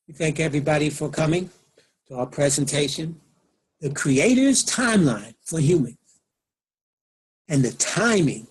We thank everybody for coming to our presentation, The Creator's Timeline for Humans and the Timing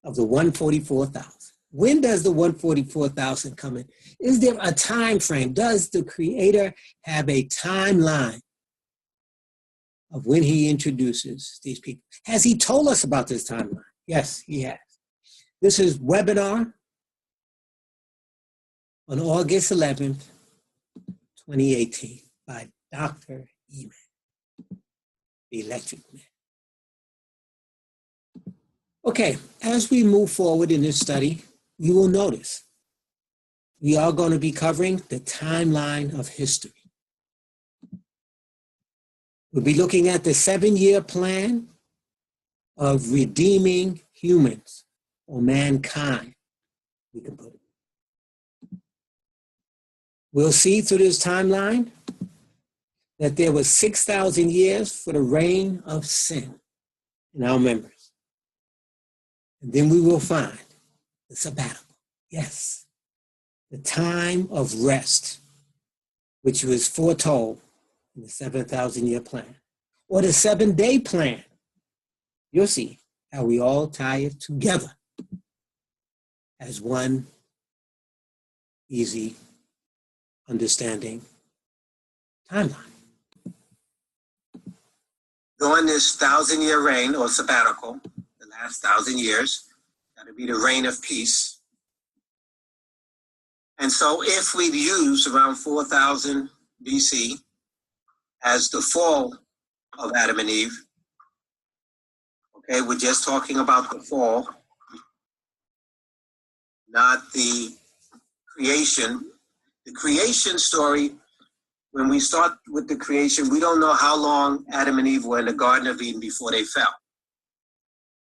of the 144,000. When does the 144,000 come in? Is there a time frame? Does the Creator have a timeline of when he introduces these people? Has he told us about this timeline? Yes, he has. This is webinar on August 11th, 2018 by Dr. Emanuel, the electric man. Okay, as we move forward in this study, you will notice we are going to be covering the timeline of history. We'll be looking at the 7-year plan of redeeming humans or mankind, we can put it. We'll see through this timeline that there was 6,000 years for the reign of sin in our members. And then we will find the sabbatical, yes, the time of rest, which was foretold in the 7,000-year plan, or the 7-day plan. You'll see how we all tie it together as one easy understanding timeline. During this 1,000-year reign or sabbatical, the last 1,000 years, that'll be the reign of peace. And so if we use around 4,000 BC as the fall of Adam and Eve, okay, we're just talking about the fall, not the creation. The creation story, when we start with the creation, we don't know how long Adam and Eve were in the Garden of Eden before they fell.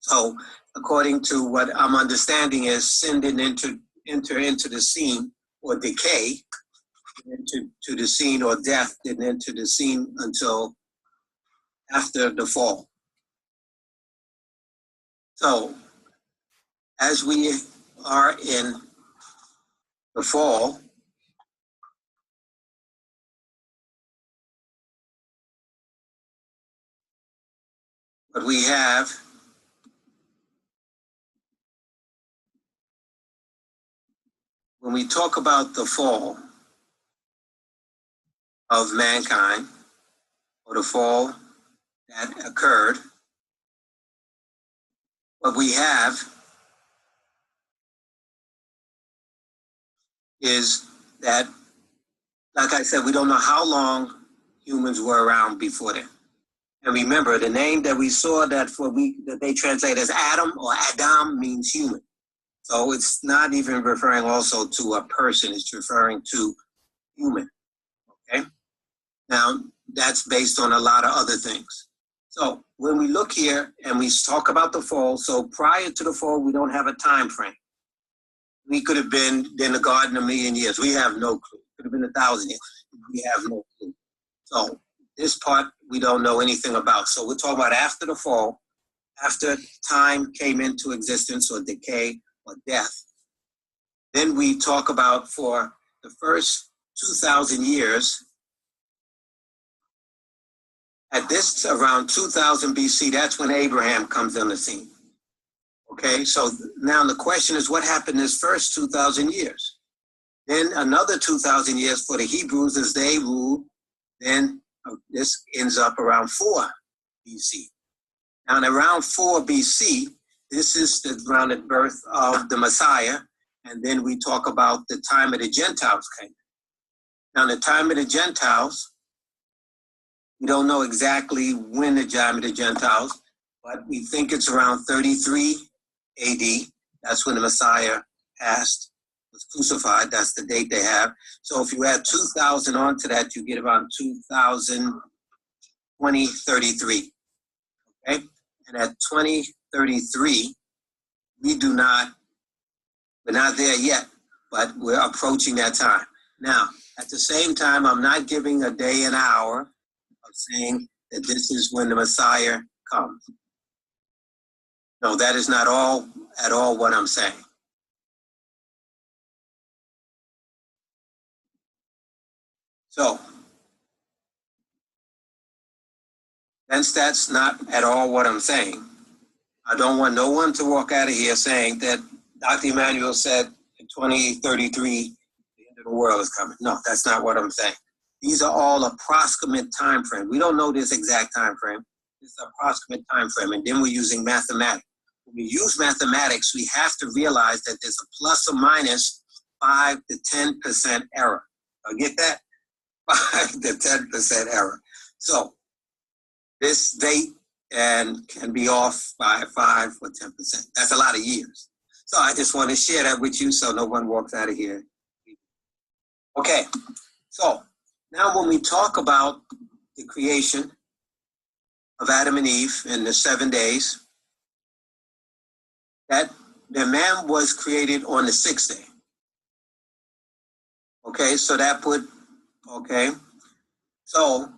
So according to what I'm understanding is sin didn't enter into the scene, or decay into the scene, or death didn't enter the scene until after the fall. So as we are in the fall, what we have when we talk about the fall of mankind, or the fall that occurred, what we have is that, like I said, we don't know how long humans were around before then. And remember, the name that we saw that they translate as Adam or Adam means human. So it's not even referring also to a person, it's referring to human, okay? Now, that's based on a lot of other things. So when we look here and we talk about the fall, so prior to the fall, we don't have a time frame. We could have been in the garden a million years. We have no clue. It could have been 1,000 years. We have no clue. So this part we don't know anything about. So we're talking about after the fall, after time came into existence or decay or death. Then we talk about for the first 2,000 years, at this around 2000 BC, that's when Abraham comes on the scene. Okay, so now the question is, what happened this first 2,000 years? Then another 2,000 years for the Hebrews as they ruled. Then this ends up around 4 BC. Now, around 4 BC, this is around the birth of the Messiah. And then we talk about the time of the Gentiles came. Now, the time of the Gentiles, we don't know exactly when the time of the Gentiles, but we think it's around 33 AD. That's when the Messiah passed, was crucified. That's the date they have. So if you add 2,000 onto that, you get around 2033. Okay? And at 2033, we're not there yet, but we're approaching that time. Now, at the same time, I'm not giving a day and hour of saying that this is when the Messiah comes. No, that is not at all what I'm saying. So, since that's not at all what I'm saying, I don't want no one to walk out of here saying that Dr. Emanuel said in 2033, the end of the world is coming. No, that's not what I'm saying. These are all approximate time frame. We don't know this exact time frame. It's an approximate time frame, and then we're using mathematics. When we use mathematics, we have to realize that there's a plus or minus 5 to 10% error. Get that? 5 to 10% error. So this date and can be off by 5 or 10%. That's a lot of years. So I just want to share that with you so no one walks out of here. Okay, so now when we talk about the creation of Adam and Eve in the 7 days, that the man was created on the 6th day. Okay, so that so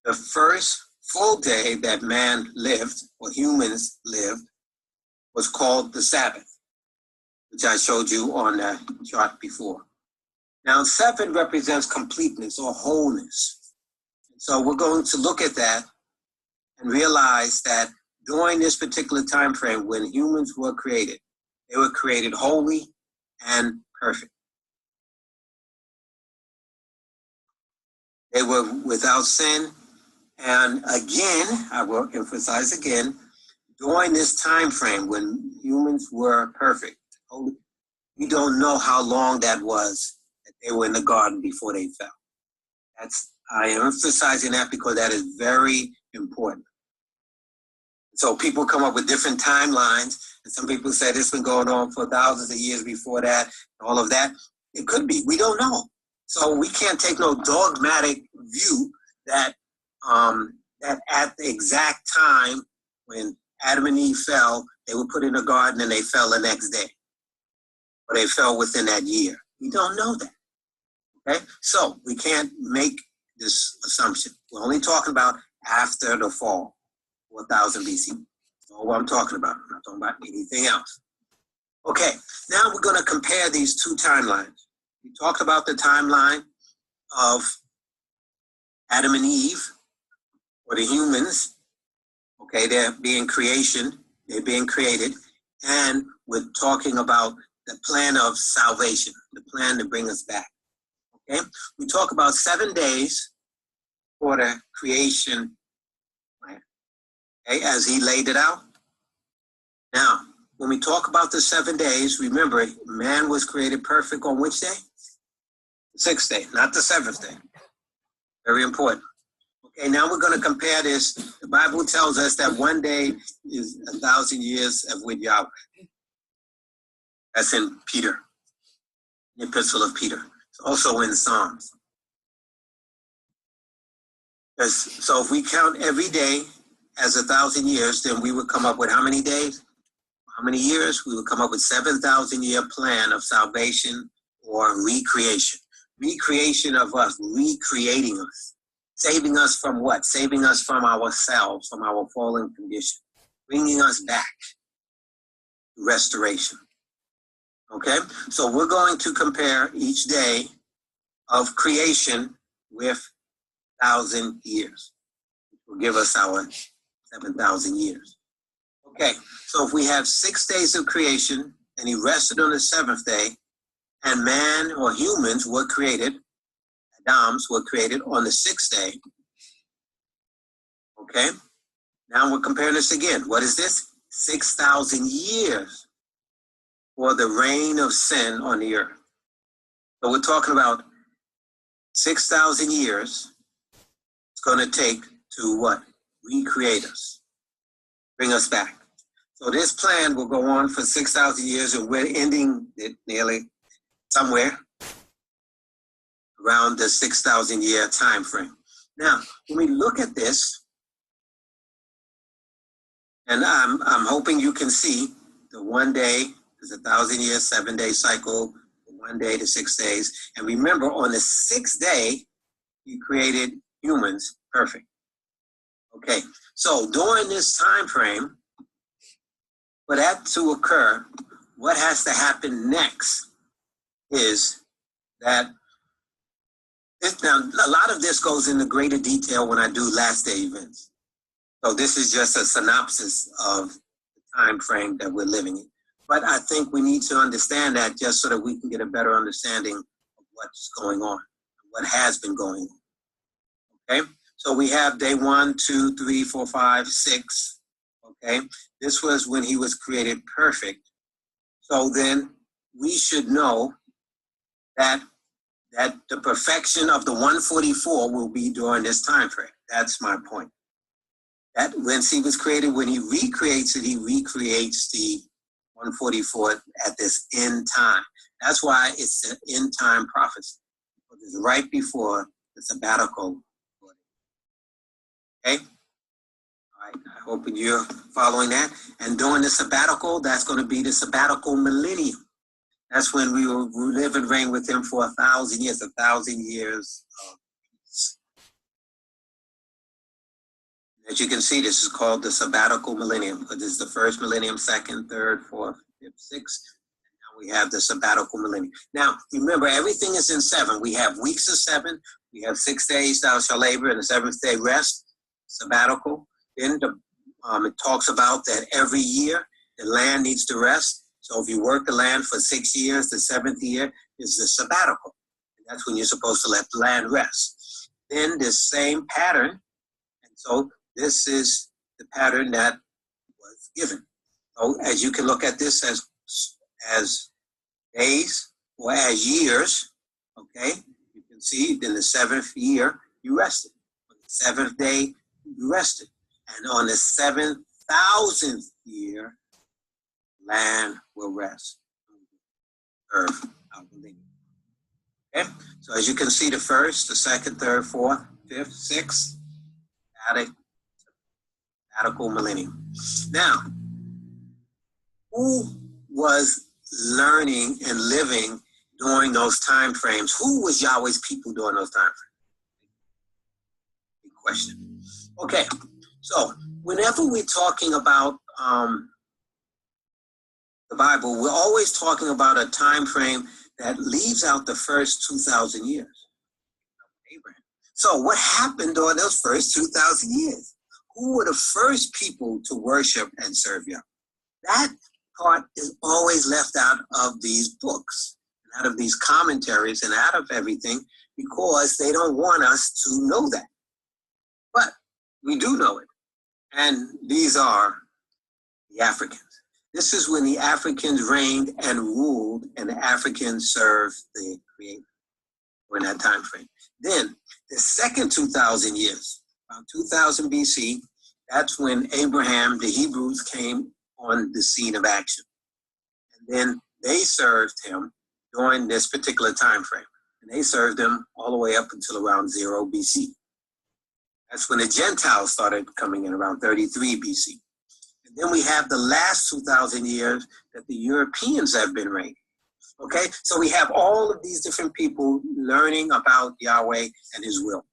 the first full day that man lived, or humans lived, was called the Sabbath, which I showed you on that chart before. Now, 7 represents completeness or wholeness. So we're going to look at that and realize that during this particular time frame when humans were created, they were created holy and perfect. They were without sin. And again, I will emphasize again, during this time frame when humans were perfect, holy, we don't know how long that was that they were in the garden before they fell. I am emphasizing that because that is very important. So people come up with different timelines, and some people say this has been going on for thousands of years before that, all of that. It could be. We don't know. So we can't take no dogmatic view that that at the exact time when Adam and Eve fell, they were put in a garden and they fell the next day. Or they fell within that year. We don't know that. Okay? So we can't make this assumption. We're only talking about after the fall, 4000 BC. That's all I'm talking about. I'm not talking about anything else. Okay, now we're going to compare these two timelines. We talked about the timeline of Adam and Eve, or the humans. Okay, they're being created, and we're talking about the plan of salvation, the plan to bring us back. Okay, we talk about 7 days for the creation plan, okay, as he laid it out. Now, when we talk about the 7 days, remember, man was created perfect on which day? The 6th day, not the 7th day. Very important. Okay, now we're going to compare this. The Bible tells us that 1 day is 1,000 years of with Yahweh. That's in Peter, the Epistle of Peter. It's also in Psalms. So if we count every day as 1,000 years, then we would come up with how many days? How many years? We would come up with 7,000-year plan of salvation or recreation. Recreation of us, recreating us. Saving us from what? Saving us from ourselves, from our fallen condition. Bringing us back. Restoration. Okay? So we're going to compare each day of creation with 1,000 years. Which will give us our 7,000 years. Okay, so if we have 6 days of creation, and he rested on the 7th day, and man or humans were created, Adams were created on the 6th day. Okay, now we're comparing this again. What is this? 6,000 years for the reign of sin on the earth. So we're talking about 6,000 years it's going to take to what? Recreate us. Bring us back. So this plan will go on for 6,000 years, and we're ending it nearly somewhere around the 6,000-year time frame. Now, when we look at this, and I'm hoping you can see the 1 day is 1,000 years, 7-day cycle, 1 day to 6 days. And remember, on the 6th day, he created humans perfect. Okay, so during this time frame, for that to occur, what has to happen next is that Now, a lot of this goes into greater detail when I do last day events. So this is just a synopsis of the time frame that we're living in. But I think we need to understand that just so that we can get a better understanding of what's going on, what has been going on. Okay, so we have day 1, 2, 3, 4, 5, 6. Okay, this was when he was created perfect. So then we should know that the perfection of the 144 will be during this time frame. That's my point. That when he was created, when he recreates it, he recreates the 144 at this end time. That's why it's an end time prophecy. It's right before the sabbatical. Okay? All right, I hope you're following that. And during the sabbatical, that's going to be the sabbatical millennium. That's when we will live and reign with him for 1,000 years, 1,000 years of peace. As you can see, this is called the sabbatical millennium because this is the first millennium, second, third, fourth, fifth, sixth. And now we have the sabbatical millennium. Now, remember, everything is in 7. We have weeks of 7. We have 6 days thou shalt labor and the 7th day rest, sabbatical. Then it talks about that every year the land needs to rest. So if you work the land for 6 years, the 7th year is the sabbatical. And that's when you're supposed to let the land rest. Then this same pattern, and so this is the pattern that was given. So as you can look at this as days or as years, okay, you can see in the 7th year, you rested. On the 7th day, you rested. And on the 7,000th year, land will rest. Earth, I believe. Okay, so as you can see, the 1st, the 2nd, 3rd, 4th, 5th, 6th, sabbatical millennium. Now, who was learning and living during those time frames? Who was Yahweh's people during those time frames? Big question. Okay, so whenever we're talking about the Bible, we're always talking about a time frame that leaves out the first 2,000 years. Abraham. So what happened during those first 2,000 years? Who were the first people to worship and serve Yahweh? That part is always left out of these books, out of these commentaries, and out of everything because they don't want us to know that. But we do know it. And these are the Africans. This is when the Africans reigned and ruled, and the Africans served the Creator during that time frame. Then, the second 2,000 years, around 2000 BC, that's when Abraham, the Hebrews, came on the scene of action. And then they served him during this particular time frame. And they served him all the way up until around 0 BC. That's when the Gentiles started coming in, around 33 BC. And then we have the last 2,000 years that the Europeans have been reigning. Okay, so we have all of these different people learning about Yahweh and his will.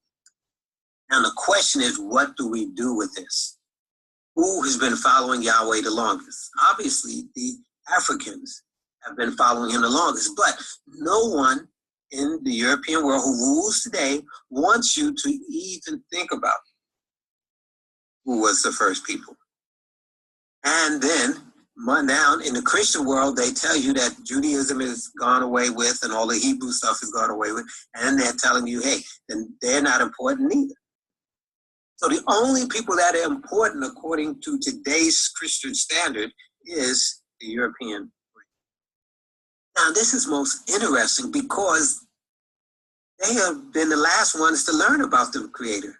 Now the question is, what do we do with this? Who has been following Yahweh the longest? Obviously, the Africans have been following him the longest, but no one in the European world who rules today wants you to even think about who was the first people. And then now in the Christian world, they tell you that Judaism is gone away with and all the Hebrew stuff is gone away with. And they're telling you, hey, then they're not important either. So the only people that are important according to today's Christian standard is the European. Now, this is most interesting because they have been the last ones to learn about the Creator.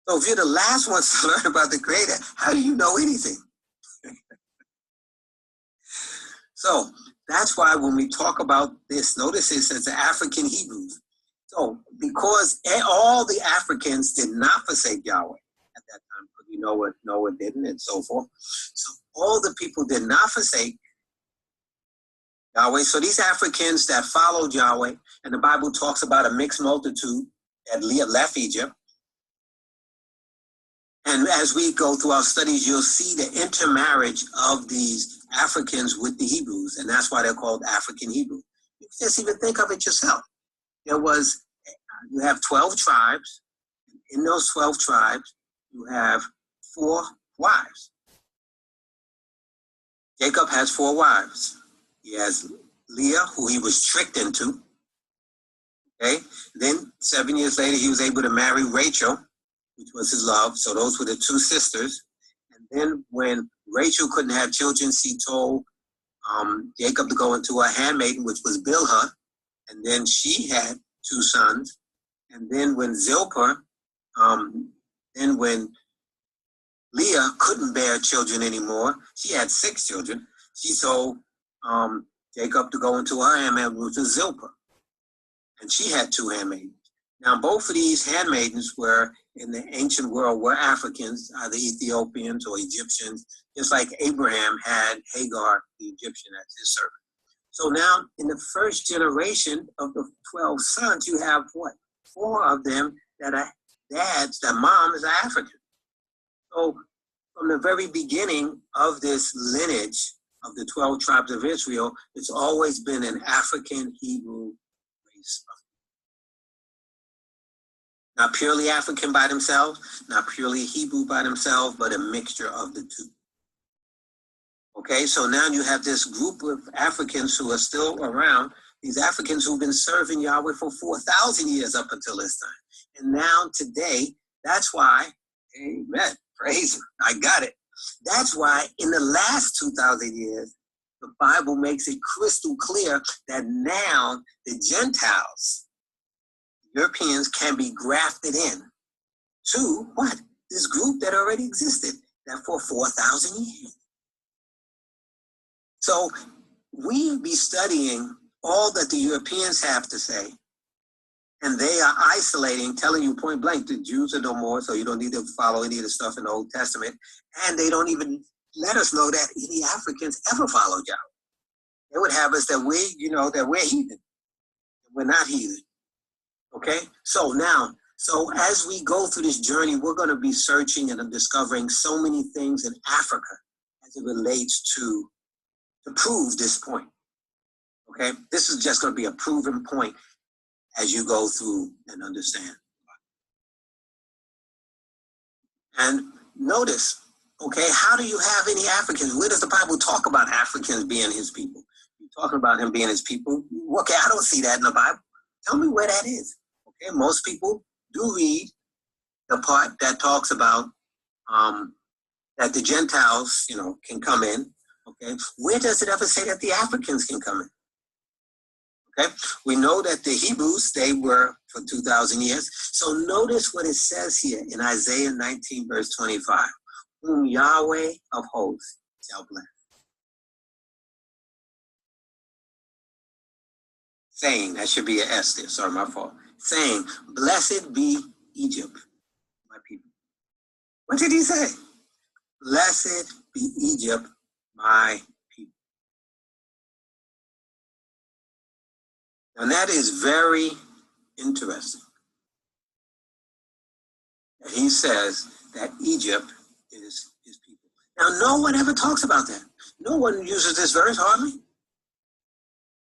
So if you're the last ones to learn about the Creator, how do you know anything? So that's why when we talk about this, notice it says the African Hebrews. So because all the Africans did not forsake Yahweh at that time, because you know what Noah didn't and so forth. So all the people did not forsake Yahweh. So these Africans that followed Yahweh, and the Bible talks about a mixed multitude that left Egypt. And as we go through our studies, you'll see the intermarriage of these Africans with the Hebrews, and that's why they're called African Hebrews. You can just even think of it yourself. There was you have 12 tribes. In those 12 tribes, you have 4 wives. Jacob has 4 wives. He has Leah, who he was tricked into. Okay. Then 7 years later, he was able to marry Rachel, which was his love. So those were the 2 sisters. And then when Rachel couldn't have children, she told Jacob to go into a handmaiden, which was Bilhah. And then she had 2 sons. And then when when Leah couldn't bear children anymore, she had 6 children. She told Jacob to go into her handmaiden, which was Zilpah. And she had 2 handmaidens. Now, both of these handmaidens were, in the ancient world, were Africans, either Ethiopians or Egyptians, just like Abraham had Hagar, the Egyptian, as his servant. So now, in the first generation of the 12 sons, you have what? 4 of them that are dads, that mom is African. So from the very beginning of this lineage of the 12 tribes of Israel, it's always been an African Hebrew race. Not purely African by themselves, not purely Hebrew by themselves, but a mixture of the 2. Okay, so now you have this group of Africans who are still around, these Africans who've been serving Yahweh for 4,000 years up until this time. And now today, that's why, amen, praise him, I got it. That's why in the last 2,000 years, the Bible makes it crystal clear that now the Gentiles, Europeans, can be grafted in to what? This group that already existed, that for 4,000 years. So we be studying all that the Europeans have to say, and they are isolating, telling you point blank, the Jews are no more, so you don't need to follow any of the stuff in the Old Testament, and they don't even let us know that any Africans ever followed Yahweh. They would have us that we're heathen. We're not heathen. Okay? So now, as we go through this journey, we're going to be searching and discovering so many things in Africa as it relates to prove this point. Okay? This is just going to be a proven point as you go through and understand. And notice, okay, how do you have any Africans? Where does the Bible talk about Africans being his people? You're talking about him being his people. Okay, I don't see that in the Bible. Tell me where that is. Okay, most people do read the part that talks about that the Gentiles, can come in. Okay, where does it ever say that the Africans can come in? Okay, we know that the Hebrews, they were for 2,000 years. So notice what it says here in Isaiah 19, verse 25. Whom Yahweh of hosts shall bless. Saying, that should be an S there, sorry, my fault. Saying, blessed be Egypt, my people. What did he say? Blessed be Egypt, my people. And that is very interesting. He says that Egypt is his people. Now, no one ever talks about that. No one uses this verse hardly.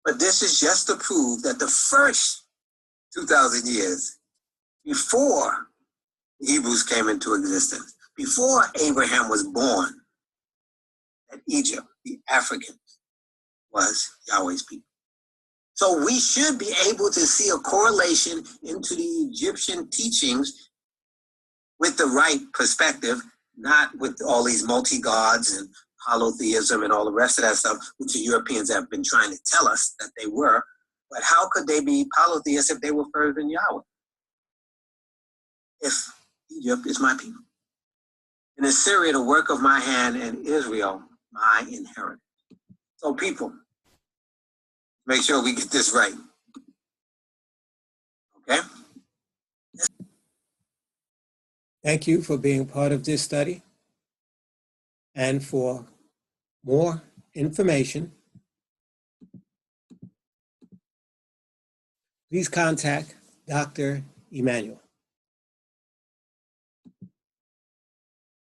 But this is just to prove that the first 2,000 years before the Hebrews came into existence, before Abraham was born, that Egypt, the Africans, was Yahweh's people. So we should be able to see a correlation into the Egyptian teachings with the right perspective, not with all these multi-gods and polytheism and all the rest of that stuff, which the Europeans have been trying to tell us that they were. But how could they be polytheists if they were further than Yahweh? If Egypt is my people. And Assyria, the work of my hand, and Israel, my inheritance. So people, make sure we get this right. Okay? Thank you for being part of this study. And for more information, please contact Dr. Emanuel,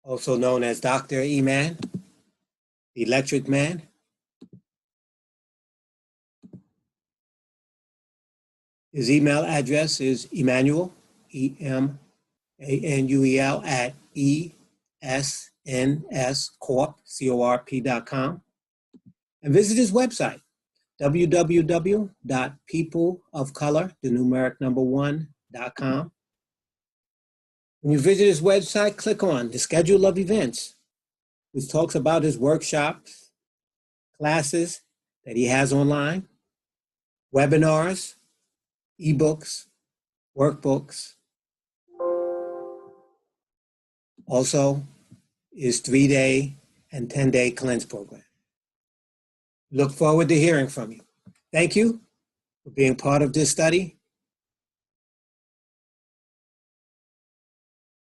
also known as Dr. Eman, the Electric Man, His email address is Emanuel, Emanuel at ESNScorp.com. And visit his website, www.peopleofcolor1.com. When you visit his website, click on the schedule of events, which talks about his workshops, classes that he has online, webinars, ebooks, workbooks. Also, his 3-day and 10-day cleanse program. Look forward to hearing from you. Thank you for being part of this study.